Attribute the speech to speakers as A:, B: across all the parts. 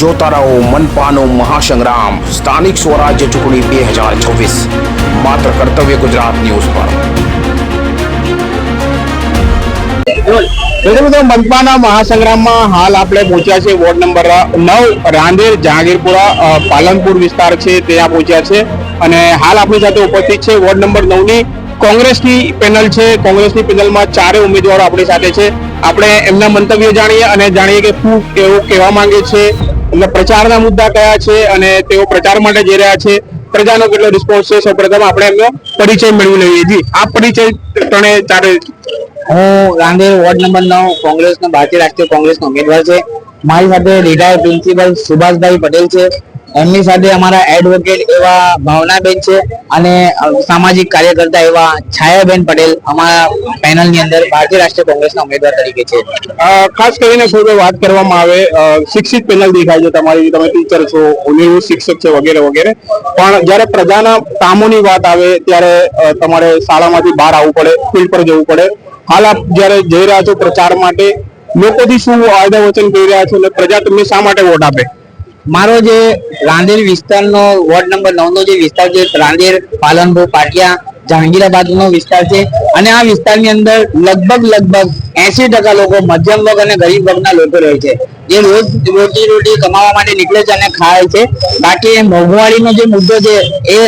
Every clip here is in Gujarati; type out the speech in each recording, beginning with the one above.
A: જોતા રહો મનપાનો મહાસંગ્રામ સ્થાનિક સ્વરાજ્ય ચૂંટણી 2026 માત્ર કર્તવ્ય ગુજરાત ન્યૂઝ પર।
B: મનપાના મહાસંગ્રામમાં હાલ આપણે પહોંચ્યા છે વોર્ડ નંબર 9 રાંદેર જહાંગીરપુરા પાલનપુર વિસ્તાર છે ત્યાં પહોંચ્યા છે અને હાલ આપણી સાથે ઉપસ્થિત છે વોર્ડ નંબર 9 ની કોંગ્રેસની પેનલ છે। કોંગ્રેસની પેનલમાં 4 ઉમેદવારો આપણી સાથે છે। આપણે એમના મંતવ્ય જાણીએ અને જાણીએ કે શું એવું કહેવા માંગે છે, એમના પ્રચારના મુદ્દા કયા છે અને તેઓ પ્રચાર માટે જઈ રહ્યા છે, પ્રજાનો કેટલો રિસ્પોન્સ છે। સૌપ્રથમ આપણે એમનો પરિચય મેળવી લઈએ। જી આ પરિચય ત્રણે ચારે।
C: હું રાંદેર વોર્ડ નંબર 9 કોંગ્રેસનો ભારતીય રાષ્ટ્રીય કોંગ્રેસનો ઉમેદવાર છે। મારી સાથે રિટાયર્ડ પ્રિન્સિપલ સુભાષભાઈ પટેલ છે, એમની સાથે અમારા એડવોકેટ એવા ભાવનાબેન છે અને સામાજિક કાર્યકર્તા એવા છાયાબેન પટેલ અમારા પેનલની અંદર ભારતીય રાષ્ટ્રીય કોંગ્રેસના ઉમેદવાર તરીકે છે।
B: ખાસ કરીને થોડી વાત કરવામાં આવે, શિક્ષિત પેનલ દેખાય છે તમારી, તમે ટીચર છો, નિવૃત્ત શિક્ષક છે વગેરે વગેરે, પણ જ્યારે પ્રજાના કામોની વાત આવે ત્યારે તમારે શાળામાંથી બહાર આવવું પડે, ફિલ્ડ પર જવું પડે। હાલ આપ જ્યારે જઈ રહ્યા છો પ્રચાર માટે, લોકોથી શું વાયદા વચન કરી રહ્યા છો અને પ્રજા તમને શા માટે વોટ આપે?
C: મારો જે રાંદેર વિસ્તારનો વોર્ડ નંબર 9 નો જે વિસ્તાર છે, રાંદેર પાલનપુર પાટિયા જહાંગીરાબાદનો વિસ્તાર છે અને આ વિસ્તારની અંદર લગભગ 80% લોકો મધ્યમ વર્ગ અને ગરીબ વર્ગના લોકો રહે છે, જે રોજ રોટી કમાવા માટે નીકળે છે અને ખાય છે। બાકી મોંઘવારીનો જે મુદ્દો છે એ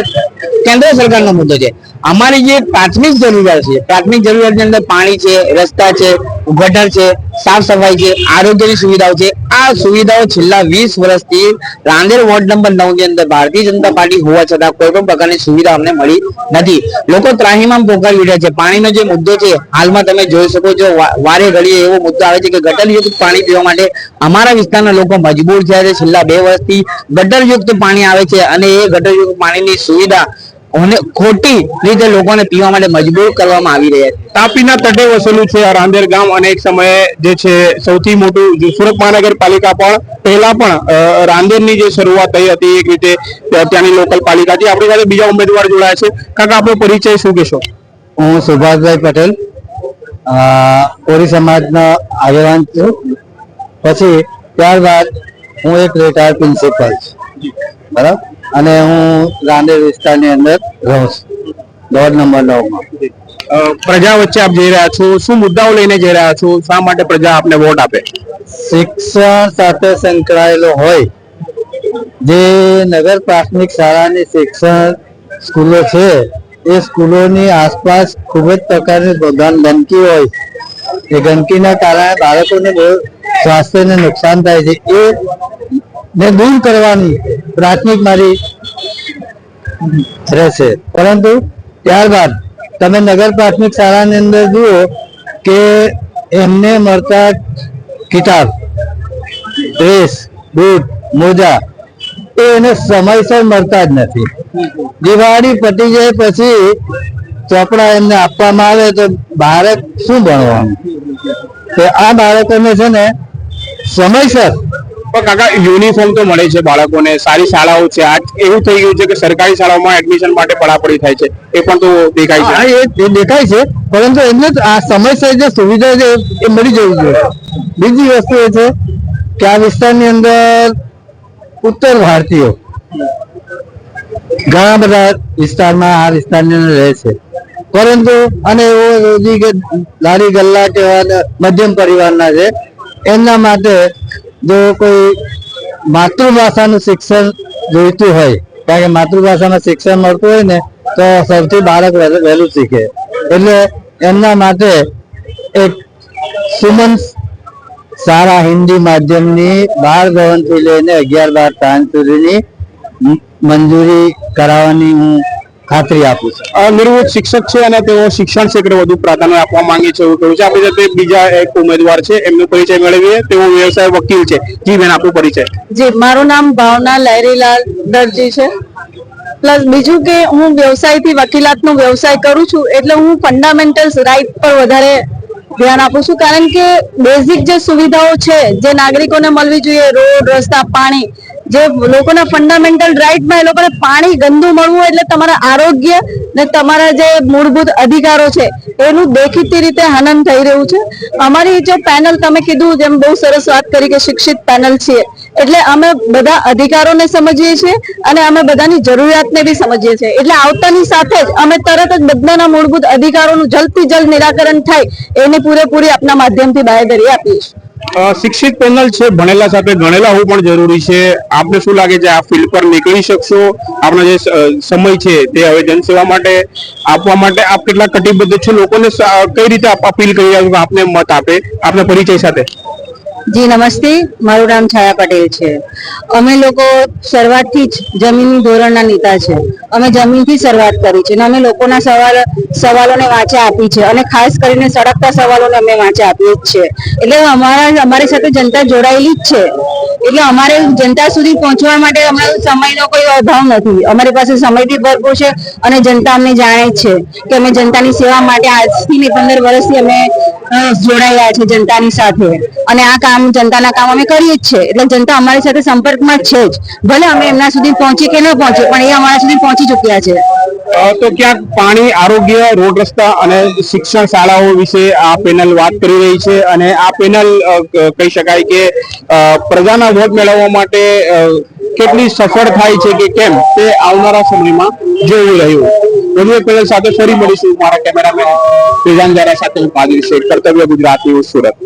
C: કેન્દ્ર સરકારનો મુદ્દો છે। અમારી જે પ્રાથમિક જરૂરિયાત છે, પ્રાથમિક જરૂરિયાતની અંદર પાણી છે, રસ્તા છે, ગટર છે, સાફ સફાઈ છે, આરોગ્યની સુવિધાઓ છે, આ સુવિધાઓ છેલ્લા 20 વર્ષથી રાંદેર વોર્ડ નંબર 9 ની અંદર ભારતીય જનતા પાર્ટી હોવા છતાં કોઈ પણ પ્રકારની સુવિધા અમને મળી નથી। લોકો ત્રાહીમામ પોકારી ઉઠ્યા છે। પાણીનો જે મુદ્દો છે હાલમાં તમે જોઈ શકો છો, વારે ઘડીએ એવો મુદ્દો આવે છે કે ગટરયુક્ત પાણી પીવા માટે અમારા વિસ્તારના લોકો મજબૂર થયા છે। છેલ્લા 2 વર્ષથી ગટરયુક્ત પાણી આવે છે અને એ ગટરયુક્ત પાણીની સુવિધા ખોટી રીતે લોકોને પીવા માટે મજબૂર કરવામાં આવી રહ્યા છે।
B: તાપીના તટે વસેલું છે આ રાંદેર ગામ અને એક સમયે જે છે સૌથી મોટું સુરત મહાનગરપાલિકા પણ પહેલા પણ રાંદેરની જે શરૂઆત થઈ હતી એક રીતે ત્યાંની લોકલ પાલિકાથી। આપણી સાથે બીજા ઉમેદવાર જોડાયા છે। કાકા આપણો પરિચય શું કહેશો?
C: હું સુભાષભાઈ પટેલ, કોરી સમાજના આગેવાન છું, પછી ત્યારબાદ હું એક રિટાયર્ડ પ્રિન્સિપલ છું, બરાબર, અને હું રાંદેર વિસ્તારની અંદર રહું છું, વોર્ડ નંબર 9 માં।
B: પ્રજા વચ્ચે આપ જઈ રહ્યા છો, શું મુદ્દાઓ લઈને જઈ રહ્યા છો, શા માટે પ્રજા આપને વોટ આપે?
C: શિક્ષણ સાથે સંકળાયેલો હોય, જે નગર પ્રાથમિક શાળાની શિક્ષણ સ્કૂલો છે એ સ્કૂલોની આસપાસ ખૂબ જ પ્રકારની ગંદકી હોય, એ ગંદકીના કારણે બાળકોને બહુ સ્વાસ્થ્યને નુકસાન થાય છે, એ ને દૂર કરવાની પ્રાથમિક મારી રહેશે। પરંતુ ત્યારબાદ તમે નગર પ્રાથમિક શાળાની અંદર જુઓ કે એમને મળતા કિતાબ, ડ્રેસ, બૂટ, મોજા એને સમયસર મળતા જ નથી। દિવાળી પતી જાય પછી ચોપડા એમને આપવામાં આવે તો બાળક શું ભણવાનું? તો આ બાળકોને છે ને સમયસર
B: પણ કાકા યુનિફોર્મ તો મળે છે બાળકોને, સારી શાળાઓ છે, આજ એવું થઈ ગયું છે કે સરકારી શાળાઓમાં એડમિશન માટે પડાપડી થાય છે, એ પણ તો દેખાય છે।
C: એ દેખાય છે, પરંતુ એમને આ સમયસર જે સુવિધા છે એ મળી જવી જોઈએ। બીજી વસ્તુ એ છે કે આ વિસ્તારની અંદર ઉત્તર ભારતીયો ઘણા બધા વિસ્તારમાં આ વિસ્તારની અંદર રહે છે, પરંતુ અને એવો રોજી કે લારી ગલ્લા કે મધ્યમ પરિવારના છે, એમના માટે જો કોઈ માતૃભાષાનું શિક્ષણ જોઈતું હોય, કારણ કે માતૃભાષામાં શિક્ષણ મળતું હોય ને તો સૌથી બાળક વહેલું શીખે, એટલે એમના માટે એક સુમન શાળા હિન્દી માધ્યમની 12 ધોરણથી લઈને 11-12 સાયન્સ સુધીની મંજૂરી કરાવવાની હું ખાતરી આપું છું।
B: નિવૃત્ત શિક્ષક છે અને તેઓ શિક્ષણ ક્ષેત્રે વધુ પ્રાધાન્ય આપવા માંગે છે એવું કહ્યું છે। આપણી સાથે બીજા એક ઉમેદવાર છે, એમનો પરિચય મેળવીએ। તેઓ વ્યવસાય વકીલ છે। જી બેન, આપનો પરિચય?
D: જી, મારું નામ ભાવના લહેરીલાલ દરજી છે। પ્લસ બીજું કે હું વ્યવસાયથી વકીલાતનો વ્યવસાય કરું છું, એટલે હું ફંડામેન્ટલ્સ રાઇટ પર વધારે ધ્યાન આપું છું, કારણ કે બેઝિક જે સુવિધાઓ છે જે નાગરિકોને મળવી જોઈએ, રોડ, રસ્તા, પાણી, જે લોકોના ફંડામેન્ટલ રાઇટમાં એ લોકોને પાણી ગંદુ મળવું એટલે તમારા આરોગ્ય ને તમારા જે મૂળભૂત અધિકારો છે એનું દેખીતી રીતે હનન થઈ રહ્યું છે। અમારી જે પેનલ તમે કીધું, જેમ બહુ સરસ વાત કરી કે શિક્ષિત પેનલ છે, એટલે અમે બધા અધિકારોને સમજીએ છીએ અને અમે બધાની જરૂરિયાતને બી સમજીએ છીએ. એટલે આવતાની સાથે જ અમે તરત જ બધાના મૂળભૂત અધિકારોનું જલ્દથી જલ્દ નિરાકરણ થાય એની પૂરેપૂરી આપના માધ્યમથી બાંહેધરી આપીએ છીએ.
B: શિક્ષિત પેનલ છે, ભણેલા સાથે ગણેલા હોવું પણ જરૂરી છે. આપને શું લાગે છે, આ ફિલ્ડ પર નીકળી શકશો? આપનો જે સમય છે તે હવે જનસેવા માટે આપવા માટે આપ કેટલા કટિબદ્ધ છો? લોકોને કઈ રીતે અપીલ કરી રહ્યા છો કે આપને મત આપે? આપના પરિચય સાથે.
C: જી નમસ્તે, મારું નામ છાયા પટેલ છે. અમે લોકો શરૂઆતથી જ જમીની ધોરણના નેતા છે. અમે જમીનથી શરૂઆત કરી છે અને અમે લોકોના સવાલોને વાંચા આપી છે અને ખાસ કરીને સળગતા સવાલોને અમે વાંચા આપીએ જ છે. એટલે અમારી સાથે જનતા જોડાયેલી જ છે. એટલે અમારે જનતા સુધી પહોંચવા માટે અમારો સમયનો કોઈ અભાવ નથી. અમારી પાસે સમય બી ભરપૂર છે અને જનતા અમને જાણે જ છે કે અમે જનતાની સેવા માટે આજથી ને 15 વર્ષથી અમે જોડાયા છે જનતાની સાથે અને આ કામ જનતાના કામ અમે કરીએ જ છે. એટલે જનતા અમારી સાથે સંપર્કમાં જ છે જ. ભલે અમે એમના સુધી પહોંચી કે ન પહોંચી, પણ એ અમારા સુધી પહોંચી ચૂક્યા છે.
B: તો ક્યાંક પાણી, આરોગ્ય, રોડ રસ્તા અને શિક્ષણ શાળાઓ વિશે આ પેનલ વાત કરી રહી છે અને આ પેનલ કહી શકાય કે પ્રજાના વોટ મેળવવા માટે કેટલી સફળ થાય છે કે કેમ તે આવનારા સમયમાં જોવું રહ્યું. વધુ એક પેનલ સાથે ફરી મળીશું. મારા કેમેરામેન પ્રિજાન જારા સાથે હું કાદિર શેખ, કર્તવ્ય ગુજરાત ન્યૂઝ, સુરત.